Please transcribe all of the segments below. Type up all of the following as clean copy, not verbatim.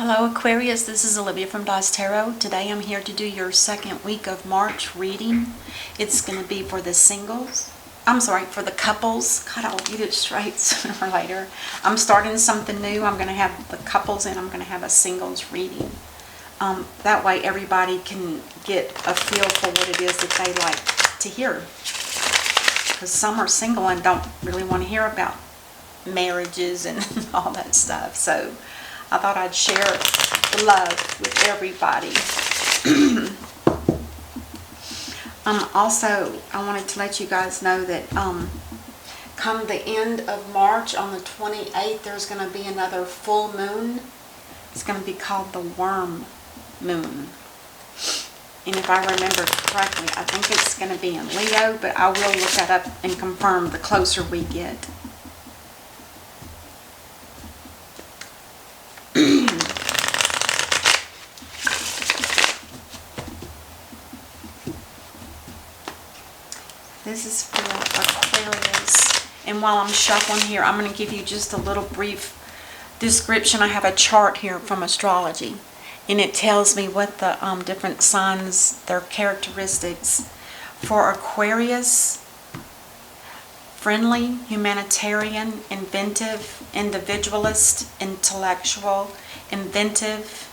Hello Aquarius, this is Olivia from Dice Tarot. Today I'm here to do your second week of March reading. It's going to be for the singles. For the couples. God, I'll get it straight sooner or later. I'm starting something new. I'm going to have the couples and I'm going to have a singles reading. That way everybody can get a feel for what it is that they like to hear. Because some are single and don't really want to hear about marriages and all that stuff. So I thought I'd share the love with everybody. Also, I wanted to let you guys know that come the end of March on the 28th, there's going to be another full moon. It's going to be called the Worm Moon. And if I remember correctly, I think it's going to be in Leo, but I will look that up and confirm the closer we get. This is for Aquarius. And while I'm shuffling here, I'm going to give you just a little brief description. I have a chart here from astrology. And it tells me what the different signs, their characteristics. For Aquarius, friendly, humanitarian, inventive, individualist, intellectual, inventive.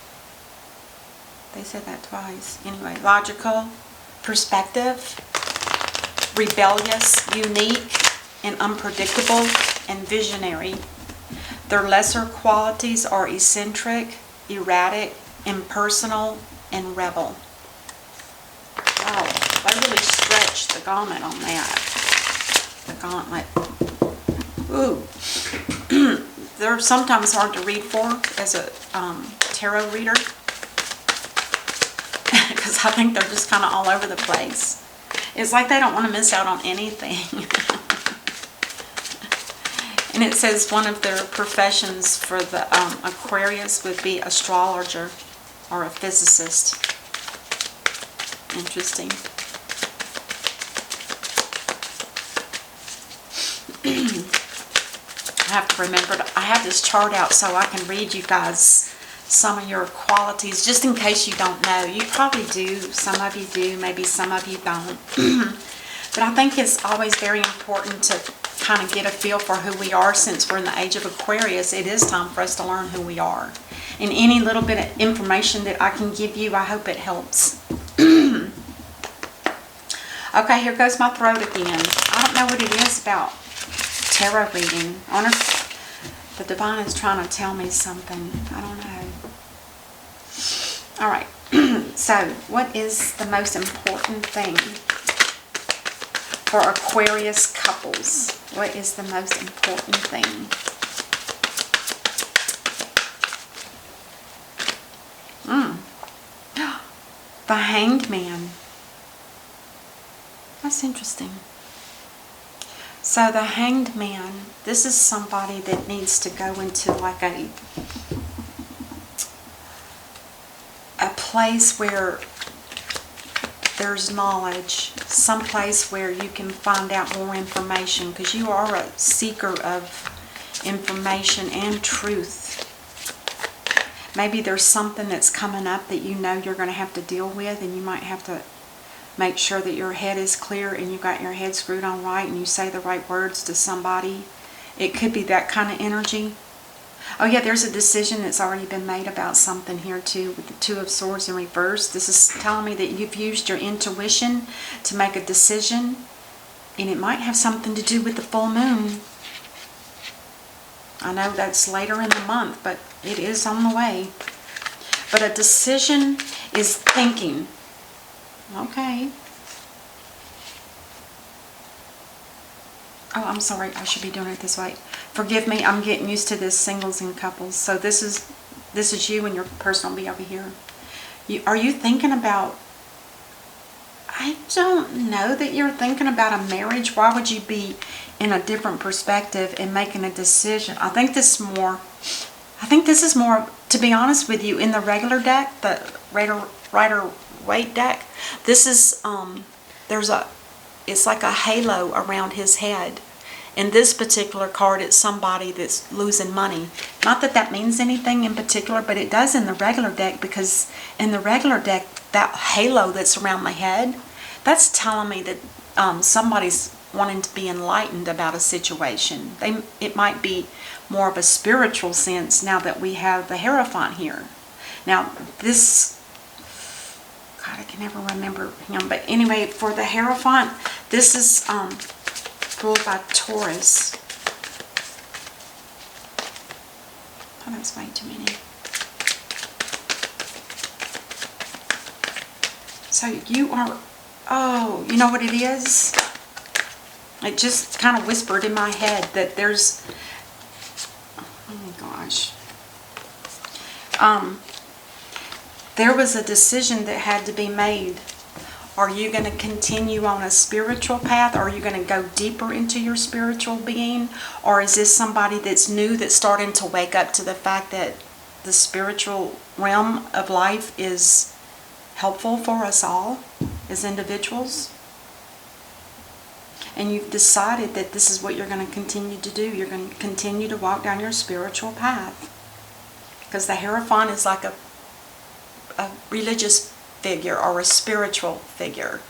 They said that twice. Anyway, logical, perspective, rebellious, unique, and unpredictable, and visionary. Their lesser qualities are eccentric, erratic, impersonal, and rebel. Wow, they really stretched the gauntlet on that. The gauntlet. Ooh. They're sometimes hard to read for as a tarot reader. Because I think they're just kind of all over the place. It's like they don't want to miss out on anything. And it says one of their professions for the Aquarius would be astrologer or a physicist. Interesting. I have to remember, I have this chart out so I can read you guys some of your qualities, just in case you don't know. You probably do. Some of you do. Maybe some of you don't. But I think it's always very important to kind of get a feel for who we are. Since we're in the age of Aquarius, it is time for us to learn who we are. And any little bit of information that I can give you, I hope it helps. Okay, here goes my throat again. I don't know what it is about tarot reading. I wonder if the divine is trying to tell me something. I don't know. All right. So, what is the most important thing for Aquarius couples? What is the most important thing? The Hanged Man. That's interesting. So the Hanged Man, this is somebody that needs to go into like a place where there's knowledge, some place where you can find out more information, because you are a seeker of information and truth. Maybe there's something that's coming up that you know you're going to have to deal with, and you might have to make sure that your head is clear and you got your head screwed on right and you say the right words to somebody. It could be that kind of energy. Oh yeah, there's a decision that's already been made about something here too, with the Two of Swords in reverse. This is telling me that you've used your intuition to make a decision, and it might have something to do with the full moon. I know that's later in the month, but it is on the way. But a decision is thinking. Okay. Oh, I'm sorry. I should be doing it this way. Forgive me. I'm getting used to this singles and couples. So this is you, and your person will be over here. Are you thinking about... I don't know that you're thinking about a marriage. Why would you be in a different perspective and making a decision? I think this is more, to be honest with you, in the deck, the Rider-Waite deck, this is, it's like a halo around his head. In this particular card, it's somebody that's losing money. Not that that means anything in particular, but it does in the regular deck, because in the regular deck, that halo that's around the head, that's telling me that somebody's wanting to be enlightened about a situation. It might be more of a spiritual sense now that we have the Hierophant here. Now, this, God, I can never remember him, but anyway, for the Hierophant, this is ruled by Taurus. Oh, that's way too many. So you are, oh, you know what it is? It just kind of whispered in my head that there's, oh my gosh. There was a decision that had to be made. Are you going to continue on a spiritual path? Are you going to go deeper into your spiritual being? Or is this somebody that's new, that's starting to wake up to the fact that the spiritual realm of life is helpful for us all as individuals? And you've decided that this is what you're going to continue to do. You're going to continue to walk down your spiritual path. Because the Hierophant is like a religious figure or a spiritual figure.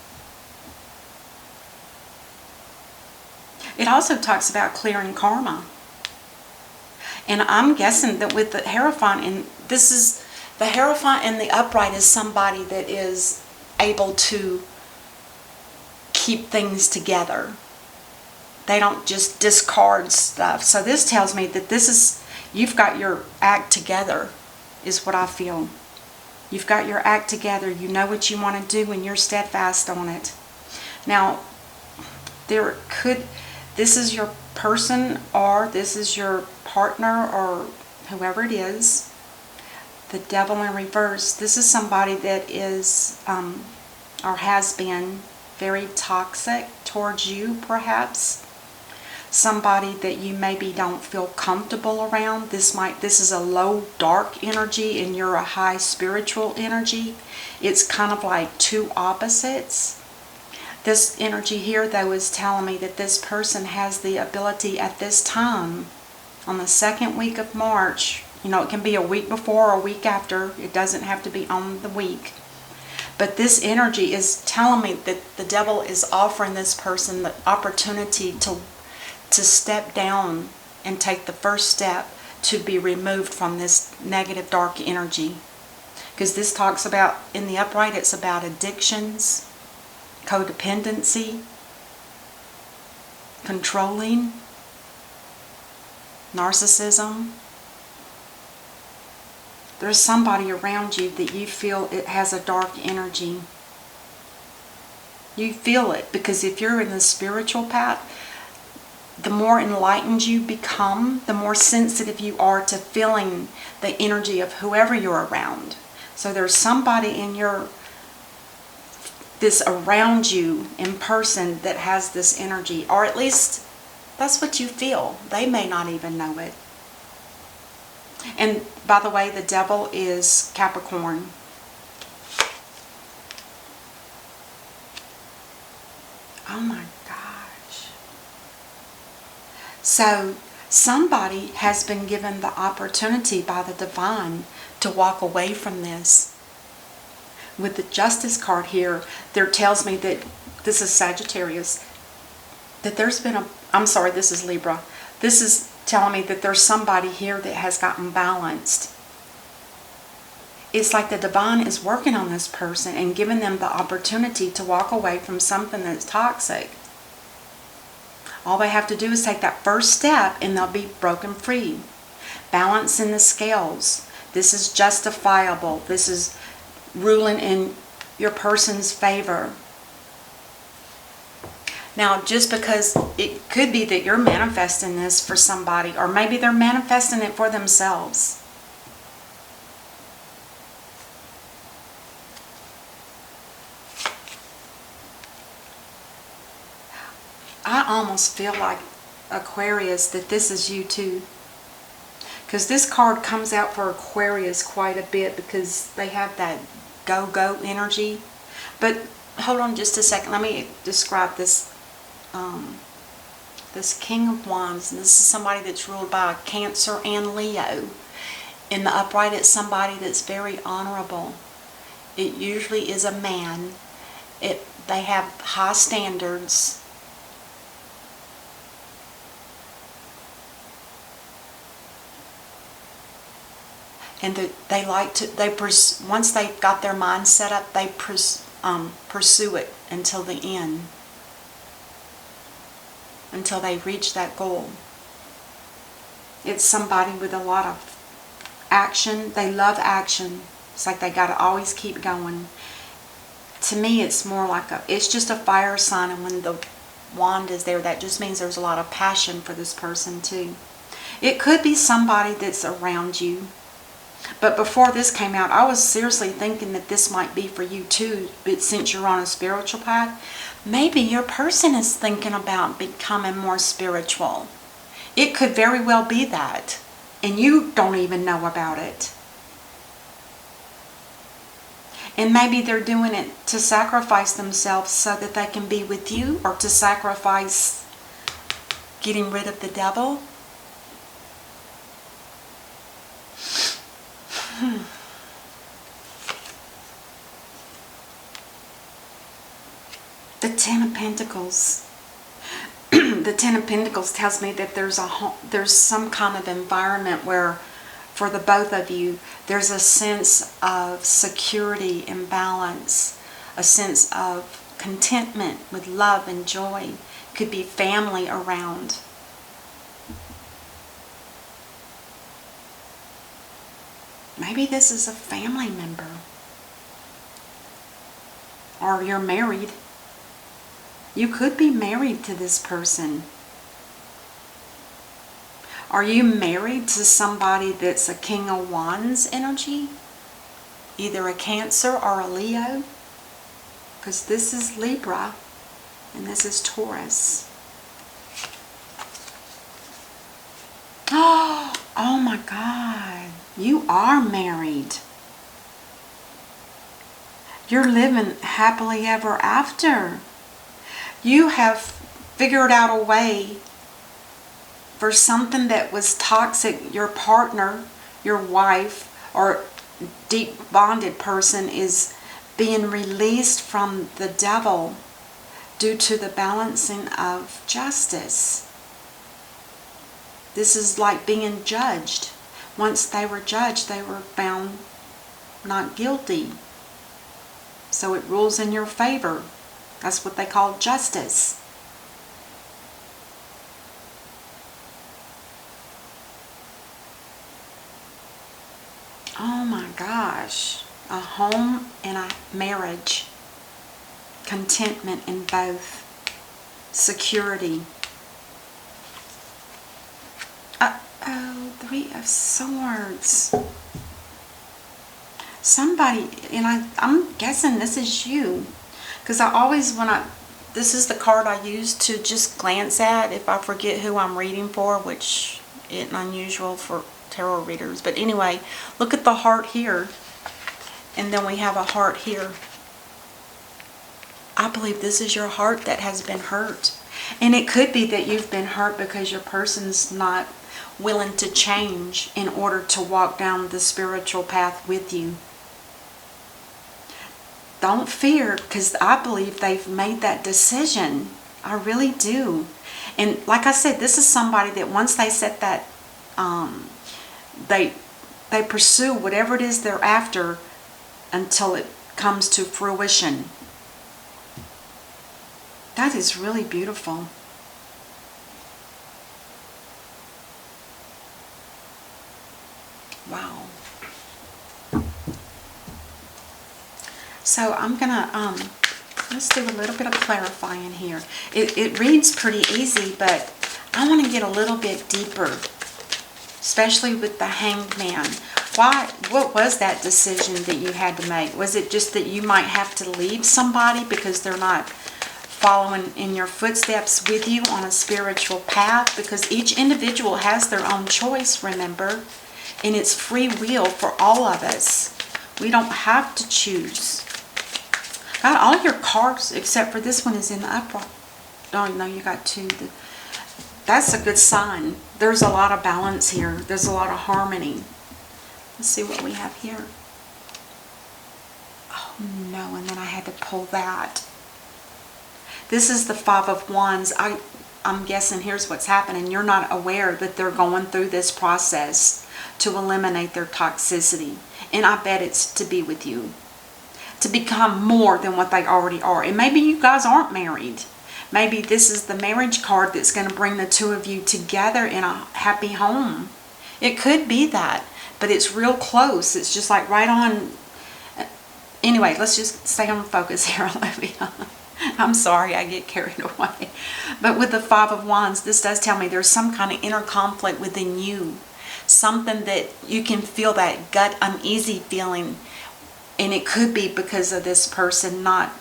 It also talks about clearing karma. And I'm guessing that with the Hierophant, and this is, the Hierophant in the upright is somebody that is able to keep things together. They don't just discard stuff. So this tells me that this is, you've got your act together, is what I feel. You've got your act together. You know what you want to do and you're steadfast on it. Now, this is your person, or this is your partner, or whoever it is. The Devil in reverse. This is somebody that is, or has been, very toxic towards you, perhaps. Somebody that you maybe don't feel comfortable around. This is a low dark energy and you're a high spiritual energy. It's kind of like two opposites. This energy here, though, is telling me that this person has the ability at this time, on the second week of March, you know, it can be a week before or a week after. It doesn't have to be on the week. But this energy is telling me that the Devil is offering this person the opportunity to step down and take the first step to be removed from this negative dark energy. Because this talks about, in the upright, it's about addictions, codependency, controlling, narcissism. There's somebody around you that you feel it has a dark energy. You feel it, because if you're in the spiritual path, the more enlightened you become, the more sensitive you are to feeling the energy of whoever you're around. So there's somebody in this around you in person that has this energy, or at least that's what you feel. They may not even know it. And by the way, the Devil is Capricorn. Oh my gosh. So somebody has been given the opportunity by the divine to walk away from this. With the Justice card here, there tells me that this is Sagittarius, that there's been this is Libra. This is telling me that there's somebody here that has gotten balanced. It's like the divine is working on this person and giving them the opportunity to walk away from something that's toxic. All they have to do is take that first step and they'll be broken free. Balance in the scales. This is justifiable. This is ruling in your person's favor. Now, just because it could be that you're manifesting this for somebody, or maybe they're manifesting it for themselves. I almost feel like, Aquarius, that this is you too. Because this card comes out for Aquarius quite a bit because they have that go-go energy. But hold on just a second. Let me describe this This King of Wands, and this is somebody that's ruled by Cancer and Leo. In the upright, it's somebody that's very honorable. It usually is a man. They have high standards. And they like to, once they've got their mind set up, they pursue it until the end. Until they reach that goal. It's somebody with a lot of action. They love action. It's like they got to always keep going. To me, it's more like it's just a fire sign, and when the wand is there, that just means there's a lot of passion for this person too. It could be somebody that's around you. But before this came out, I was seriously thinking that this might be for you too. But since you're on a spiritual path, maybe your person is thinking about becoming more spiritual. It could very well be that. And you don't even know about it. And maybe they're doing it to sacrifice themselves so that they can be with you, or to sacrifice getting rid of the devil. The Ten of Pentacles. The Ten of Pentacles tells me that there's some kind of environment where, for the both of you, there's a sense of security and balance, a sense of contentment with love and joy. Could be family around. Maybe this is a family member. Or you're married. You could be married to this person. Are you married to somebody that's a King of Wands energy? Either a Cancer or a Leo? Because this is Libra and this is Taurus. Oh my God. You are married. You're living happily ever after. You have figured out a way for something that was toxic. Your partner, your wife, or deep bonded person is being released from the devil due to the balancing of justice. This is like being judged. Once they were judged, they were found not guilty. So it rules in your favor. That's what they call justice. Oh my gosh. A home and a marriage. Contentment in both. Security. Uh-oh, Three of Swords. Somebody, and I'm guessing this is you. Because I always, this is the card I use to just glance at if I forget who I'm reading for, which isn't unusual for tarot readers. But anyway, look at the heart here. And then we have a heart here. I believe this is your heart that has been hurt. And it could be that you've been hurt because your person's not willing to change in order to walk down the spiritual path with you. Don't fear, because I believe they've made that decision. I really do. And like I said, this is somebody that once they set that, they pursue whatever it is they're after until it comes to fruition. That is really beautiful. Wow. So I'm gonna let's do a little bit of clarifying here. It reads pretty easy, but I want to get a little bit deeper, especially with the Hanged Man. What was that decision that you had to make? Was it just that you might have to leave somebody because they're not following in your footsteps with you on a spiritual path? Because each individual has their own choice, remember? And it's free will for all of us. We don't have to choose. God, all your cards, except for this one, is in the upright. Oh, no, you got two. that's a good sign. There's a lot of balance here. There's a lot of harmony. Let's see what we have here. Oh no, and then I had to pull that. This is the Five of Wands. I'm guessing here's what's happening. You're not aware that they're going through this process to eliminate their toxicity. And I bet it's to be with you. To become more than what they already are. And maybe you guys aren't married. Maybe this is the marriage card that's going to bring the two of you together in a happy home. It could be that. But it's real close. It's just like right on. Anyway, let's just stay on focus here, Olivia. I'm sorry, I get carried away. But with the Five of Wands, this does tell me there's some kind of inner conflict within you. Something that you can feel that gut uneasy feeling. And it could be because of this person not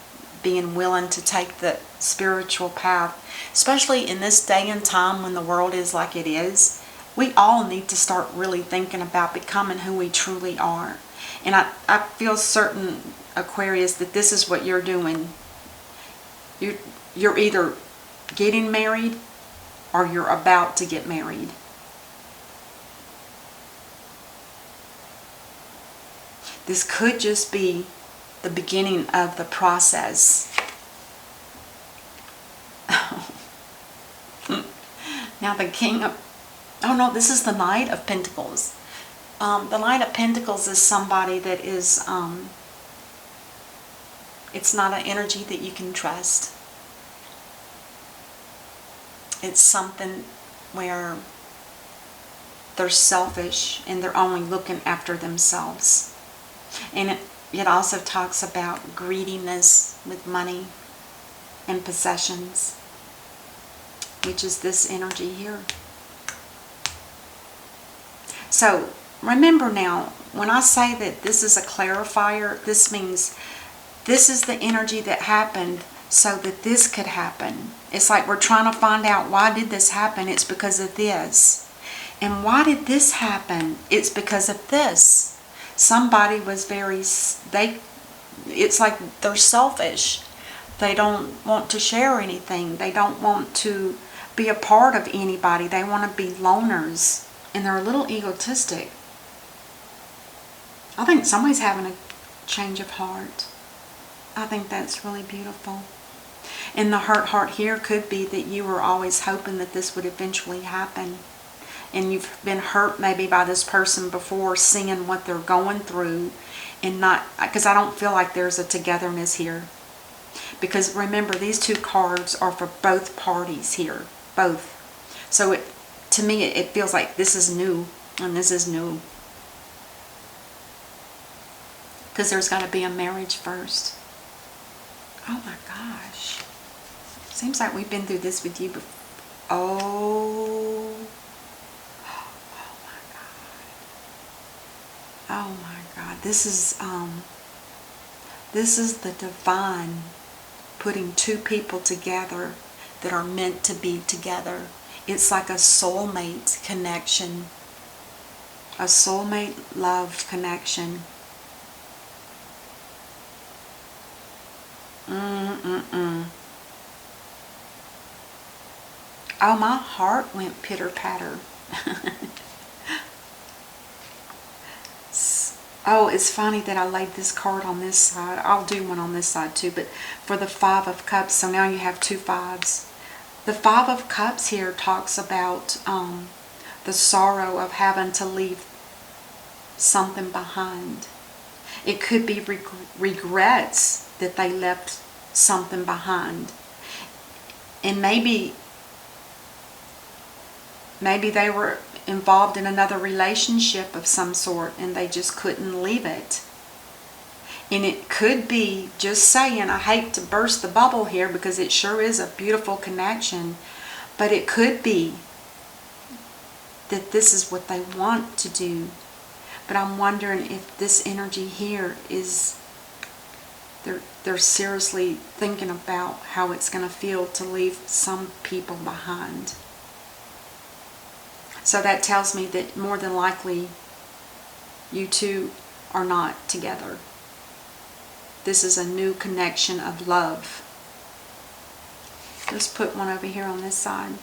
being willing to take the spiritual path. Especially in this day and time when the world is like it is. We all need to start really thinking about becoming who we truly are. And I feel certain, Aquarius, that this is what you're doing. You're either getting married or you're about to get married. This could just be the beginning of the process. Now the King of... Oh no, this is the Knight of Pentacles. The Knight of Pentacles is somebody that is... it's not an energy that you can trust. It's something where they're selfish and they're only looking after themselves. And it also talks about greediness with money and possessions, which is this energy here. So remember now, when I say that this is a clarifier, this means this is the energy that happened so that this could happen. It's like we're trying to find out, why did this happen? It's because of this. And why did this happen? It's because of this. Somebody was it's like they're selfish. They don't want to share anything. They don't want to be a part of anybody. They want to be loners. And they're a little egotistic. I think somebody's having a change of heart. I think that's really beautiful. And the hurt heart here could be that you were always hoping that this would eventually happen. And you've been hurt maybe by this person before, seeing what they're going through. And not, because I don't feel like there's a togetherness here. Because remember, these two cards are for both parties here. Both. So to me, it feels like this is new. And this is new. Because there's got to be a marriage first. Oh my gosh. Seems like we've been through this with you before. Oh my God. This is the divine putting two people together that are meant to be together. It's like a soulmate connection. A soulmate love connection. Oh, my heart went pitter-patter. Oh, it's funny that I laid this card on this side. I'll do one on this side too, but for the Five of Cups, so now you have two fives. The Five of Cups here talks about the sorrow of having to leave something behind. It could be regrets that they left something behind. And maybe they were involved in another relationship of some sort and they just couldn't leave it. And it could be, just saying, I hate to burst the bubble here because it sure is a beautiful connection, but it could be that this is what they want to do. But I'm wondering if this energy here is, they're seriously thinking about how it's going to feel to leave some people behind. So that tells me that more than likely you two are not together. This is a new connection of love. Let's put one over here on this side.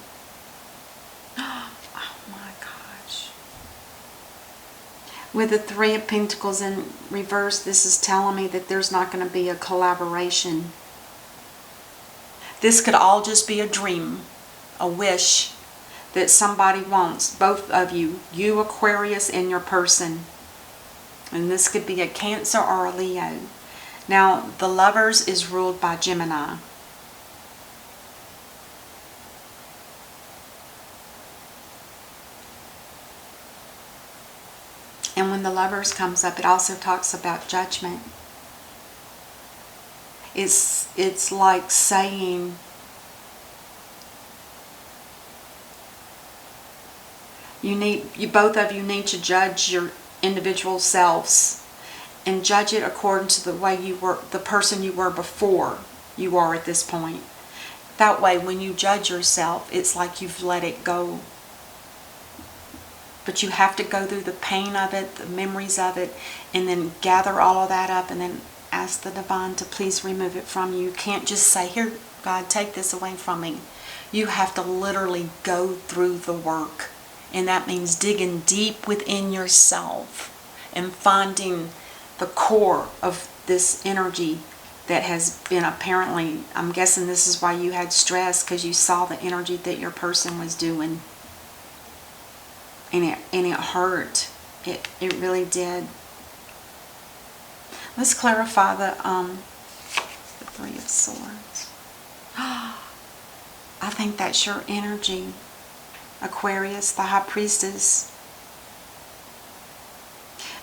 With the Three of Pentacles in reverse, this is telling me that there's not going to be a collaboration. This could all just be a dream, a wish that somebody wants, both of you, Aquarius and your person. And this could be a Cancer or a Leo. Now, the Lovers is ruled by Gemini. And when the Lovers comes up, it also talks about judgment. It's like saying, both of you need to judge your individual selves and judge it according to the way you were, the person you were before you are at this point. That way, when you judge yourself, it's like you've let it go. But you have to go through the pain of it, the memories of it, and then gather all of that up and then ask the divine to please remove it from you. You can't just say, here, God, take this away from me. You have to literally go through the work. And that means digging deep within yourself and finding the core of this energy that has been apparently, I'm guessing this is why you had stress, because you saw the energy that your person was doing. And it hurt. It really did. Let's clarify the Three of Swords. I think that's your energy, Aquarius, the High Priestess.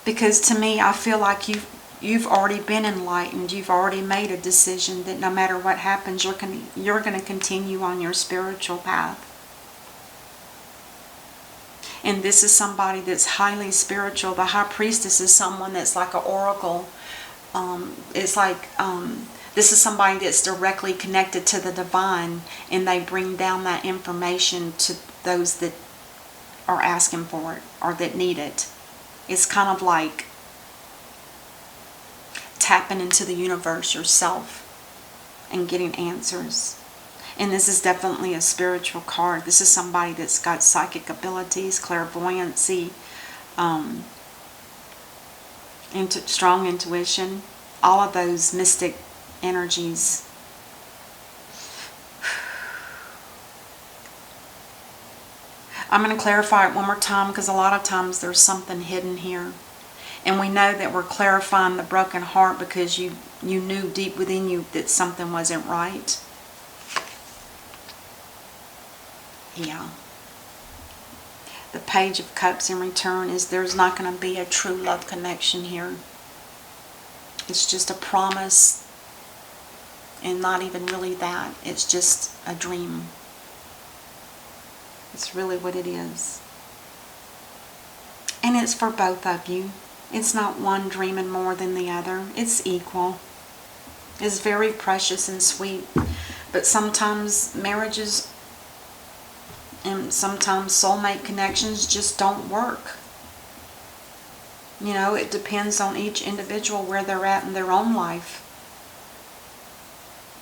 Because to me, I feel like you've already been enlightened. You've already made a decision that no matter what happens, you're going to continue on your spiritual path. And this is somebody that's highly spiritual. The High Priestess is someone that's like an oracle. It's like this is somebody that's directly connected to the divine, and they bring down that information to those that are asking for it or that need it. It's kind of like tapping into the universe yourself and getting answers. And this is definitely a spiritual card. This is somebody that's got psychic abilities, clairvoyancy, strong intuition, all of those mystic energies. I'm going to clarify it one more time, because a lot of times there's something hidden here. And we know that we're clarifying the broken heart because you knew deep within you that something wasn't right. Yeah. The Page of Cups in return is there's not going to be a true love connection here. It's just a promise, and not even really that. It's just a dream. It's really what it is. And it's for both of you. It's not one dreaming more than the other. It's equal. It's very precious and sweet. But sometimes marriages and sometimes soulmate connections just don't work. You know, it depends on each individual where they're at in their own life.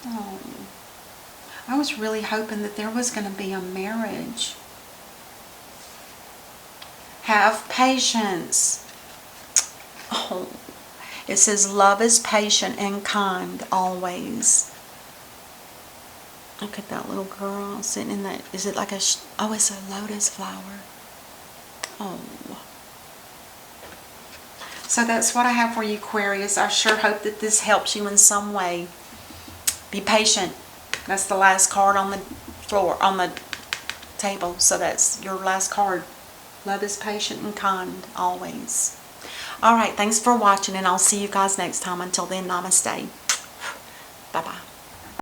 Oh, I was really hoping that there was going to be a marriage. Have patience. Oh, it says love is patient and kind always. Look at that little girl sitting in that. Is it like a, oh, it's a lotus flower. Oh. So that's what I have for you, Aquarius. I sure hope that this helps you in some way. Be patient. That's the last card on the floor, on the table. So that's your last card. Love is patient and kind always. All right, thanks for watching, and I'll see you guys next time. Until then, namaste.